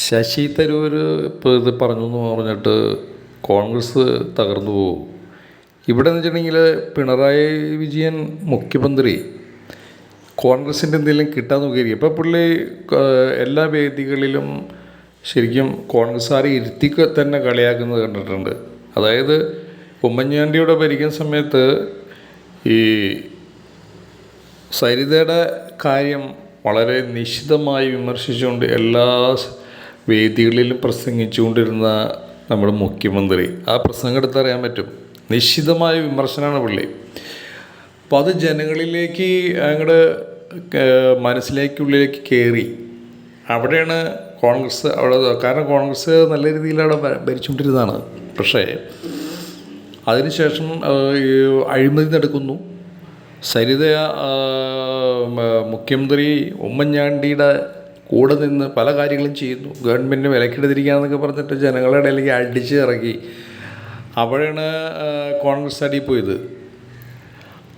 ശശി തരൂർ ഇപ്പോൾ ഇത് പറഞ്ഞു എന്ന് പറഞ്ഞിട്ട് കോൺഗ്രസ് തകർന്നു പോകും. ഇവിടെ എന്ന് വെച്ചിട്ടുണ്ടെങ്കിൽ പിണറായി വിജയൻ മുഖ്യമന്ത്രി കോൺഗ്രസിൻ്റെ എന്തെങ്കിലും കിട്ടാൻ നോക്കിയിരിക്കും. ഇപ്പോൾ പുള്ളി എല്ലാ വേദികളിലും ശരിക്കും കോൺഗ്രസ്സുകാരെ ഇരുത്തി തന്നെ കളിയാക്കുന്നത് കണ്ടിട്ടുണ്ട്. അതായത് ഉമ്മൻചാണ്ടിയുടെ ഭരിക്കുന്ന സമയത്ത് ഈ സരിതയുടെ കാര്യം വളരെ നിശിതമായി വിമർശിച്ചുകൊണ്ട് എല്ലാ വേദികളിലും പ്രസംഗിച്ചുകൊണ്ടിരുന്ന നമ്മുടെ മുഖ്യമന്ത്രി, ആ പ്രസംഗം എടുത്തറിയാൻ പറ്റും, നിശിതമായ വിമർശനമാണ് പുള്ളി. അപ്പോൾ അത് ജനങ്ങളിലേക്ക് അങ്ങോട്ട് മനസ്സിലേക്കുള്ളിലേക്ക് കയറി. അവിടെയാണ് കോൺഗ്രസ് കാരണം കോൺഗ്രസ് നല്ല രീതിയിൽ അവിടെ ഭരിച്ചുകൊണ്ടിരുന്നതാണ്. പക്ഷേ അതിനുശേഷം അഴിമതി നടക്കുന്നു. സരിത മുഖ്യമന്ത്രി ഉമ്മൻചാണ്ടിയുടെ കൂടെ നിന്ന് പല കാര്യങ്ങളും ചെയ്യുന്നു. ഗവൺമെൻറ് വിലക്കെടുത്തിരിക്കുകയെന്നൊക്കെ പറഞ്ഞിട്ട് ജനങ്ങളുടെ ഇടയിലേക്ക് അടിച്ച് ഇറക്കി. അവിടെയാണ് കോൺഗ്രസ് അടിപ്പോയത്.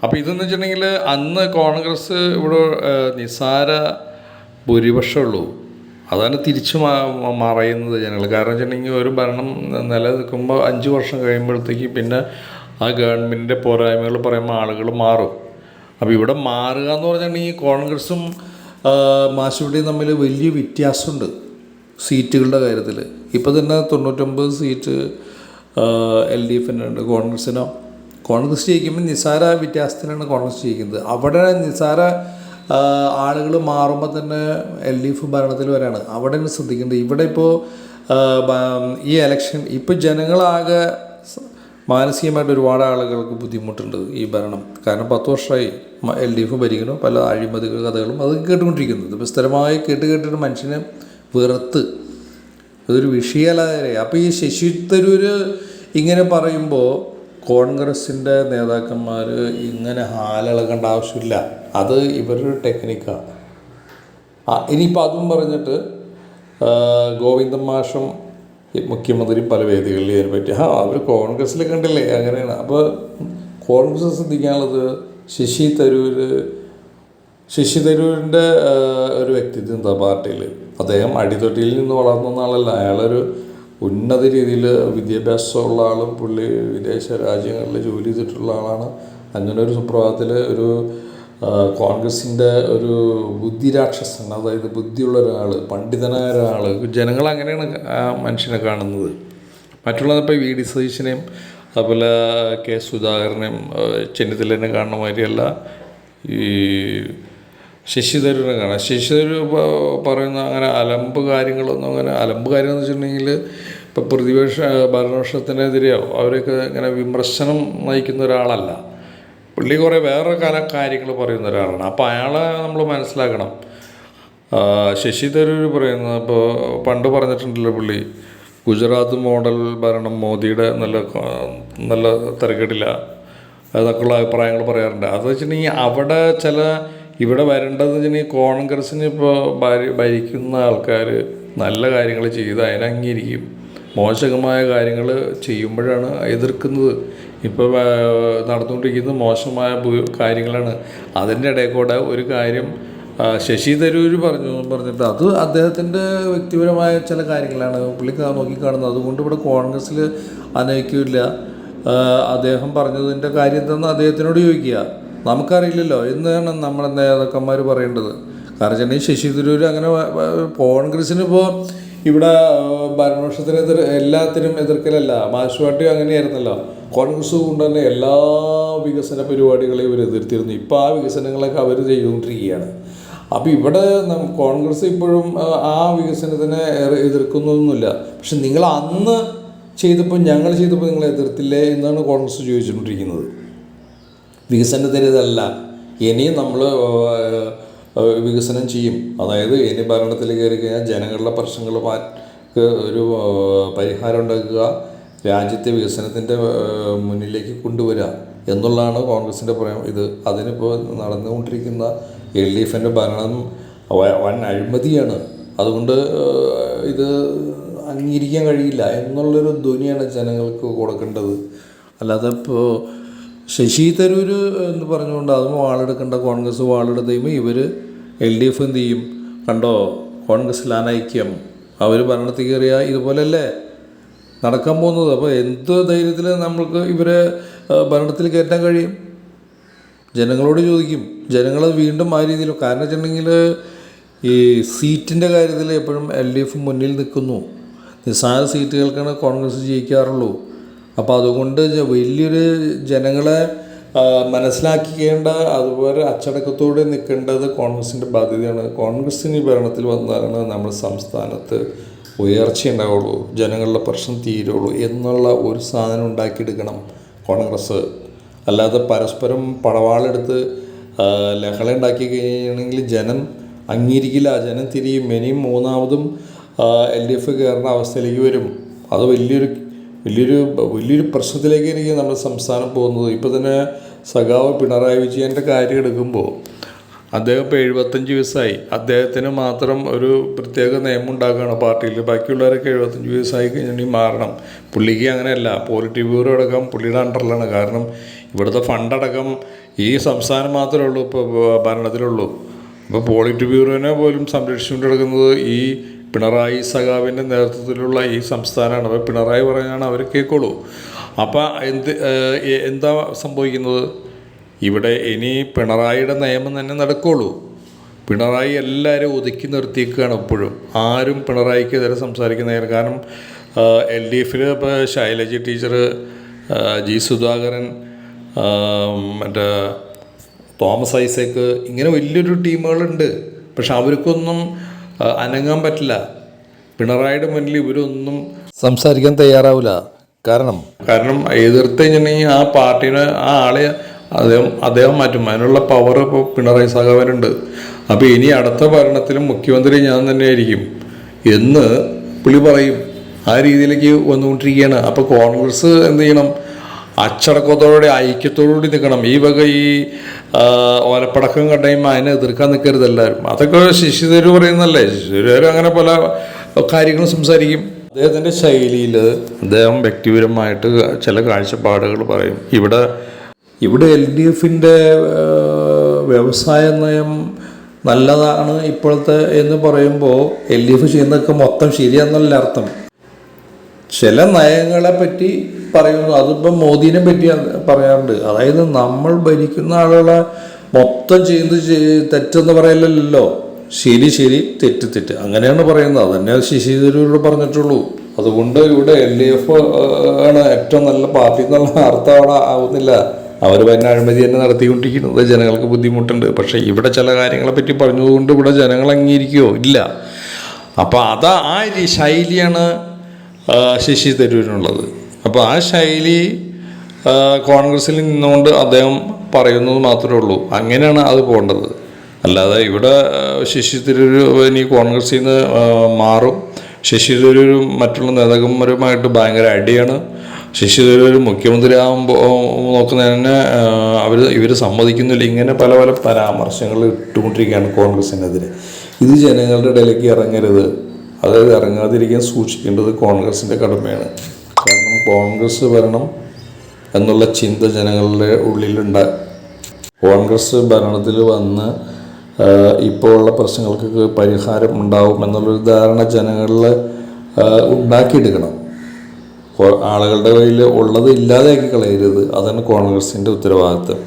അപ്പോൾ ഇതെന്ന് വെച്ചിട്ടുണ്ടെങ്കിൽ അന്ന് കോൺഗ്രസ് ഇവിടെ നിസ്സാര ഭൂരിപക്ഷമുള്ളൂ. അതാണ് തിരിച്ചു മറയുന്നത് ജനങ്ങൾ. കാരണം വെച്ചിട്ടുണ്ടെങ്കിൽ ഒരു ഭരണം നിലനിൽക്കുമ്പോൾ 5 വർഷം കഴിയുമ്പോഴത്തേക്ക് പിന്നെ ആ ഗവൺമെൻറ്റിൻ്റെ പോരായ്മകൾ പറയുമ്പോൾ ആളുകൾ മാറും. അപ്പോൾ ഇവിടെ മാറുക എന്ന് പറഞ്ഞിട്ടുണ്ടെങ്കിൽ കോൺഗ്രസും മാഷുപടിയും തമ്മിൽ വലിയ വ്യത്യാസമുണ്ട് സീറ്റുകളുടെ കാര്യത്തിൽ. ഇപ്പോൾ തന്നെ 99 സീറ്റ് LDFിനുണ്ട്. കോൺഗ്രസ് ജയിക്കുമ്പോൾ നിസ്സാര വ്യത്യാസത്തിലാണ് കോൺഗ്രസ് ജയിക്കുന്നത്. അവിടെ നിസ്സാര ആളുകൾ മാറുമ്പോൾ തന്നെ LDF ഭരണത്തിൽ വരാണ്. അവിടെയാണ് ശ്രദ്ധിക്കേണ്ടത്. ഇവിടെ ഇപ്പോൾ ഈ ഇലക്ഷൻ ഇപ്പോൾ ജനങ്ങളാകെ മാനസികമായിട്ട് ഒരുപാട് ആളുകൾക്ക് ബുദ്ധിമുട്ടുണ്ട് ഈ ഭരണം. കാരണം 10 വർഷമായി LDF ഭരിക്കണം, പല അഴിമതി കഥകളും അത് കേട്ടുകൊണ്ടിരിക്കുന്നത്. ഇപ്പോൾ സ്ഥിരമായി കേട്ടിട്ട് മനുഷ്യനെ വെറുത്ത് അതൊരു വിഷയമല്ലാതെ. അപ്പോൾ ഈ ശശി തരൂർ ഇങ്ങനെ പറയുമ്പോൾ കോൺഗ്രസിൻ്റെ നേതാക്കന്മാർ ഇങ്ങനെ ഹാലിളകേണ്ട ആവശ്യമില്ല. അത് ഇവരുടെ ടെക്നിക്കാണ്. ഇനിയിപ്പോൾ അതും പറഞ്ഞിട്ട് ഗോവിന്ദൻ മാഷും മുഖ്യമന്ത്രി പല വേദികളിൽ ഇതിനെ പറ്റി അവർ കോൺഗ്രസ്സിൽ കണ്ടില്ലേ അങ്ങനെയാണ്. അപ്പോൾ കോൺഗ്രസ് ശ്രദ്ധിക്കാനുള്ളത് ശശി തരൂരിൻ്റെ ഒരു വ്യക്തിത്വം എന്താ പാർട്ടിയിൽ. അദ്ദേഹം അടിതൊട്ടിയിൽ നിന്ന് വളർന്ന ആളല്ല. അയാളൊരു ഉന്നത രീതിയിൽ വിദ്യാഭ്യാസമുള്ള ആളും പുള്ളി വിദേശ രാജ്യങ്ങളിൽ ജോലി ചെയ്തിട്ടുള്ള ആളാണ്. അങ്ങനെ ഒരു സുപ്രഭാതത്തിൽ ഒരു കോൺഗ്രസിൻ്റെ ഒരു ബുദ്ധിരാക്ഷസൻ, അതായത് ബുദ്ധിയുള്ള ഒരാൾ, പണ്ഡിതനായ ഒരാൾ. ജനങ്ങൾ അങ്ങനെയാണ് ആ മനുഷ്യനെ കാണുന്നത്. മറ്റുള്ളത് ഇപ്പോൾ VD സതീശനെയും അതുപോലെ K സുധാകരനെയും ചെന്നിത്തലേനെ കാണുന്ന മാതിരിയല്ല ഈ ശശി തരൂരിനെ കാണാം. ശശി തരൂർ പറയുന്ന അങ്ങനെ അലമ്പ് കാര്യങ്ങളൊന്നും, അങ്ങനെ അലമ്പ് കാര്യമെന്ന് വെച്ചിട്ടുണ്ടെങ്കിൽ ഇപ്പോൾ ഭരണപക്ഷത്തിനെതിരെയോ അവരൊക്കെ ഇങ്ങനെ വിമർശനം നയിക്കുന്ന ഒരാളല്ല പുള്ളി. കുറേ വേറെ കാര്യങ്ങൾ പറയുന്ന ഒരാളാണ്. അപ്പോൾ അയാളെ നമ്മൾ മനസ്സിലാക്കണം. ശശി തരൂർ പറയുന്നത് ഇപ്പോൾ പണ്ട് പറഞ്ഞിട്ടുണ്ടല്ലോ പുള്ളി, ഗുജറാത്ത് മോഡൽ ഭരണം മോദിയുടെ നല്ല തിരക്കിടില്ല അതൊക്കെയുള്ള അഭിപ്രായങ്ങൾ പറയാറുണ്ട്. അത് വെച്ചിട്ടുണ്ടെങ്കിൽ അവിടെ ഇവിടെ വരേണ്ടതെന്ന് വെച്ചിട്ടുണ്ടെങ്കിൽ കോൺഗ്രസ്സിന് ഇപ്പോൾ ഭരിക്കുന്ന ആൾക്കാർ നല്ല കാര്യങ്ങൾ ചെയ്ത് അതിനംഗീകരിക്കും. മോശമായ കാര്യങ്ങൾ ചെയ്യുമ്പോഴാണ് എതിർക്കുന്നത്. ഇപ്പോൾ നടന്നുകൊണ്ടിരിക്കുന്നത് മോശമായ കാര്യങ്ങളാണ്. അതിൻ്റെ ഇടയിൽ കൂടെ ഒരു കാര്യം ശശി തരൂർ പറഞ്ഞിട്ട് അത് അദ്ദേഹത്തിൻ്റെ വ്യക്തിപരമായ ചില കാര്യങ്ങളാണ് പുള്ളി നോക്കിക്കാണുന്നത്. അതുകൊണ്ട് ഇവിടെ കോൺഗ്രസ്സിൽ അനയിക്കില്ല. അദ്ദേഹം പറഞ്ഞതിൻ്റെ കാര്യം എന്താണെന്ന് അദ്ദേഹത്തിനോട് ചോദിക്കുക. നമുക്കറിയില്ലല്ലോ എന്നാണ് നമ്മുടെ നേതാക്കന്മാർ പറയേണ്ടത്. കാരണം വെച്ചിട്ടുണ്ടെങ്കിൽ ശശി തരൂർ അങ്ങനെ കോൺഗ്രസ്സിനിപ്പോൾ ഇവിടെ ഭരണപക്ഷത്തിനെതിരെ എല്ലാത്തിനും എതിർക്കലല്ല. മാർക്സ്വാദി അങ്ങനെയായിരുന്നല്ലോ. കോൺഗ്രസ് കൊണ്ട് തന്നെ എല്ലാ വികസന പരിപാടികളെയും ഇവർ എതിർത്തിരുന്നു. ഇപ്പോൾ ആ വികസനങ്ങളൊക്കെ അവർ ചെയ്തുകൊണ്ടിരിക്കുകയാണ്. അപ്പോൾ ഇവിടെ കോൺഗ്രസ് ഇപ്പോഴും ആ വികസനത്തിനെ എതിർക്കുന്നൊന്നുമില്ല. പക്ഷെ നിങ്ങൾ അന്ന് ഞങ്ങൾ ചെയ്തപ്പോൾ നിങ്ങൾ എതിർത്തില്ലേ എന്നാണ് കോൺഗ്രസ് ചോദിച്ചുകൊണ്ടിരിക്കുന്നത്. വികസനത്തിനതല്ല, ഇനിയും നമ്മൾ വികസനം ചെയ്യും. അതായത് ഇനി ഭരണത്തിൽ കയറി കഴിഞ്ഞാൽ ജനങ്ങളുടെ പ്രശ്നങ്ങൾ ഒരു പരിഹാരം ഉണ്ടാക്കുക, രാജ്യത്തെ വികസനത്തിൻ്റെ മുന്നിലേക്ക് കൊണ്ടുവരിക എന്നുള്ളതാണ് കോൺഗ്രസിൻ്റെ പറയാം. അതിനിപ്പോൾ നടന്നുകൊണ്ടിരിക്കുന്ന LDFിൻ്റെ ഭരണം വൻ അഴിമതിയാണ്. അതുകൊണ്ട് ഇത് അംഗീകരിക്കാൻ കഴിയില്ല എന്നുള്ളൊരു ധ്വനിയാണ് ജനങ്ങൾക്ക് കൊടുക്കേണ്ടത്. അല്ലാതെ ഇപ്പോൾ ശശി തരൂർ എന്ന് പറഞ്ഞുകൊണ്ട് അതും വാളെടുക്കേണ്ട. കോൺഗ്രസ് വാളെടുത്ത് കഴിയുമ്പോൾ ഇവർ LDF എന്ത് ചെയ്യും? കണ്ടോ കോൺഗ്രസ്സിൽ അനൈക്യം, അവർ ഭരണത്തിൽ കയറിയാൽ ഇതുപോലെയല്ലേ നടക്കാൻ പോകുന്നത്. അപ്പോൾ എന്ത് ധൈര്യത്തിൽ നമ്മൾക്ക് ഇവരെ ഭരണത്തിൽ കയറ്റാൻ കഴിയും? ജനങ്ങളോട് ചോദിക്കും. ജനങ്ങൾ വീണ്ടും ആ രീതിയിൽ, കാരണം വെച്ചിട്ടുണ്ടെങ്കിൽ ഈ സീറ്റിൻ്റെ കാര്യത്തിൽ എപ്പോഴും LDF മുന്നിൽ നിൽക്കുന്നു. നിസ്സാര സീറ്റുകൾക്കാണ് കോൺഗ്രസ് ജയിക്കാറുള്ളൂ. അപ്പോൾ അതുകൊണ്ട് വലിയൊരു ജനങ്ങളെ മനസ്സിലാക്കിക്കേണ്ട, അതുപോലെ അച്ചടക്കത്തോടെ നിൽക്കേണ്ടത് കോൺഗ്രസിൻ്റെ ബാധ്യതയാണ്. കോൺഗ്രസ്സിന് ഭരണത്തിൽ വന്നാലാണ് നമ്മുടെ സംസ്ഥാനത്ത് ഉയർച്ച ഉണ്ടാവുള്ളൂ, ജനങ്ങളുടെ പ്രശ്നം തീരുള്ളൂ എന്നുള്ള ഒരു സാധനം ഉണ്ടാക്കിയെടുക്കണം കോൺഗ്രസ്. അല്ലാതെ പരസ്പരം പടവാളെടുത്ത് ലഹള ഉണ്ടാക്കി കഴിഞ്ഞാണെങ്കിൽ ജനം അംഗീകരിക്കില്ല, ജനം തിരിയും. ഇനിയും മൂന്നാമതും LDF കയറുന്ന അവസ്ഥയിലേക്ക് വരും. അത് വലിയൊരു പ്രശ്നത്തിലേക്കായിരിക്കും നമ്മുടെ സംസ്ഥാനം പോകുന്നത്. ഇപ്പോൾ തന്നെ സഖാവ് പിണറായി വിജയൻ്റെ കാര്യം എടുക്കുമ്പോൾ അദ്ദേഹം ഇപ്പോൾ 75 വയസ്സായി. അദ്ദേഹത്തിന് മാത്രം ഒരു പ്രത്യേക നിയമം ഉണ്ടാക്കുകയാണ് പാർട്ടിയിൽ. ബാക്കിയുള്ളവരൊക്കെ 75 വയസ്സായി കഴിഞ്ഞിട്ടുണ്ടെങ്കിൽ മാറണം. പുള്ളിക്ക് അങ്ങനെയല്ല. പോളിറ്റ് ബ്യൂറോ അടക്കം പുള്ളിയുടെ അണ്ടറിലാണ്. കാരണം ഇവിടുത്തെ ഫണ്ടടക്കം ഈ സംസ്ഥാനം മാത്രമേ ഉള്ളൂ ഇപ്പോൾ ഭരണത്തിലുള്ളൂ. അപ്പോൾ പോളിറ്റ് ബ്യൂറോനെ പോലും സംരക്ഷിച്ചുകൊണ്ട് കിടക്കുന്നത് ഈ പിണറായി സഖാവിൻ്റെ നേതൃത്വത്തിലുള്ള ഈ സംസ്ഥാനമാണ്. അപ്പോൾ പിണറായി പറയാനാണ് അവർ കേൾക്കുള്ളൂ. അപ്പോൾ എന്താ സംഭവിക്കുന്നത്? ഇവിടെ ഇനി പിണറായിയുടെ നിയമം തന്നെ നടക്കുകയുള്ളൂ. പിണറായി എല്ലാവരും ഒതുക്കി നിർത്തിയേക്കുകയാണ്. ഇപ്പോഴും ആരും പിണറായിക്കെതിരെ സംസാരിക്കുന്നതിന്. കാരണം LDFിൽ ഇപ്പോൾ ശൈലജ ടീച്ചർ, G സുധാകരൻ, മറ്റേ തോമസ് ഐസക്ക്, ഇങ്ങനെ വലിയൊരു ടീമുകളുണ്ട്. പക്ഷെ അവർക്കൊന്നും അനങ്ങാൻ പറ്റില്ല. പിണറായിയുടെ മുന്നിൽ ഇവരൊന്നും സംസാരിക്കാൻ തയ്യാറാവില്ല. കാരണം എതിർത്ത് കഴിഞ്ഞിട്ടുണ്ടെങ്കിൽ ആ പാർട്ടീനെ, ആ ആളെ അദ്ദേഹം മാറ്റും. അതിനുള്ള പവർ ഇപ്പോൾ പിണറായി സഖാവിനുണ്ട്. അപ്പോൾ ഇനി അടുത്ത ഭരണത്തിലും മുഖ്യമന്ത്രി ഞാൻ തന്നെയായിരിക്കും എന്ന് പുള്ളി പറയും. ആ രീതിയിലേക്ക് വന്നുകൊണ്ടിരിക്കുകയാണ്. അപ്പോൾ കോൺഗ്രസ് എന്ത് ചെയ്യണം? അച്ചടക്കത്തോടെ ഐക്യത്തോടുകൂടി നിൽക്കണം. ഈ വക ഈ ഓലപ്പടക്കം കണ്ടുകഴിയുമ്പോൾ അതിനെ എതിർക്കാൻ നിൽക്കരുത് എല്ലാവരും. അതൊക്കെ ശശി തരൂർ പറയുന്നതല്ലേ. ശശി തരൂർ അങ്ങനെ പല കാര്യങ്ങളും സംസാരിക്കും. അദ്ദേഹത്തിൻ്റെ ശൈലിയിൽ അദ്ദേഹം വ്യക്തിപരമായിട്ട് ചില കാഴ്ചപ്പാടുകൾ പറയും. ഇവിടെ LDFിൻ്റെ വ്യവസായ നയം നല്ലതാണ് ഇപ്പോഴത്തെ എന്ന് പറയുമ്പോൾ LDF ചെയ്യുന്നതൊക്കെ മൊത്തം ശരിയാണെന്നല്ല അർത്ഥം. ചില നയങ്ങളെ പറ്റി പറയുന്നു. അതിപ്പം മോദിനെ പറ്റി പറയാറുണ്ട്. അതായത് നമ്മൾ ഭരിക്കുന്ന ആളുകളെ മൊത്തം തെറ്റെന്ന് പറയലല്ലോ. ശരി, തെറ്റ് അങ്ങനെയാണ് പറയുന്നത്. അതന്നെ ശശി തരൂരോട് പറഞ്ഞിട്ടുള്ളൂ. അതുകൊണ്ട് ഇവിടെ LDF ആണ് ഏറ്റവും നല്ല പാർട്ടി എന്നുള്ള അർത്ഥം അവിടെ ആവുന്നില്ല. അവർ തന്നെ അഴിമതി തന്നെ നടത്തിക്കൊണ്ടിരിക്കുന്നത്. ജനങ്ങൾക്ക് ബുദ്ധിമുട്ടുണ്ട്. പക്ഷേ ഇവിടെ ചില കാര്യങ്ങളെപ്പറ്റി പറഞ്ഞതുകൊണ്ട് ഇവിടെ ജനങ്ങൾ അംഗീകരിക്കുകയോ ഇല്ല. അപ്പോൾ ആ ശൈലിയാണ് ശശി തരൂരിനുള്ളത്. അപ്പോൾ ആ ശൈലി കോൺഗ്രസ്സിൽ നിന്നുകൊണ്ട് അദ്ദേഹം പറയുന്നത് മാത്രമേ ഉള്ളൂ. അങ്ങനെയാണ് അത് പോകേണ്ടത്. അല്ലാതെ ഇവിടെ ശശി തരൂർ ഇനി കോൺഗ്രസ്സിൽ നിന്ന് മാറും. ശശി തരൂർ മറ്റുള്ള നേതാക്കന്മാരുമായിട്ട് ഭയങ്കര അടിയാണ്. ശശി തരൂർ മുഖ്യമന്ത്രി ആകുമ്പോൾ നോക്കുന്നതിന് ഇവർ സമ്മതിക്കുന്നില്ല. ഇങ്ങനെ പല പരാമർശങ്ങൾ ഇട്ടുകൊണ്ടിരിക്കുകയാണ് കോൺഗ്രസിനെതിരെ. ഇത് ജനങ്ങളുടെ ഇടയിലേക്ക് ഇറങ്ങരുത്. അതായത് ഇറങ്ങാതിരിക്കാൻ സൂക്ഷിക്കേണ്ടത് കോൺഗ്രസിൻ്റെ കടമയാണ്. കാരണം കോൺഗ്രസ് ഭരണം എന്നുള്ള ചിന്ത ജനങ്ങളുടെ ഉള്ളിലുണ്ട്. കോൺഗ്രസ് ഭരണത്തിൽ വന്ന് ഇപ്പോൾ ഉള്ള പ്രശ്നങ്ങൾക്കൊക്കെ പരിഹാരം ഉണ്ടാവും എന്നുള്ളൊരു ധാരണ ജനങ്ങളിൽ ഉണ്ടാക്കിയെടുക്കണം. ആളുകളുടെ കയ്യിൽ ഉള്ളത് ഇല്ലാതെയാക്കി കളയരുത്. അതാണ് കോൺഗ്രസിൻ്റെ ഉത്തരവാദിത്വം.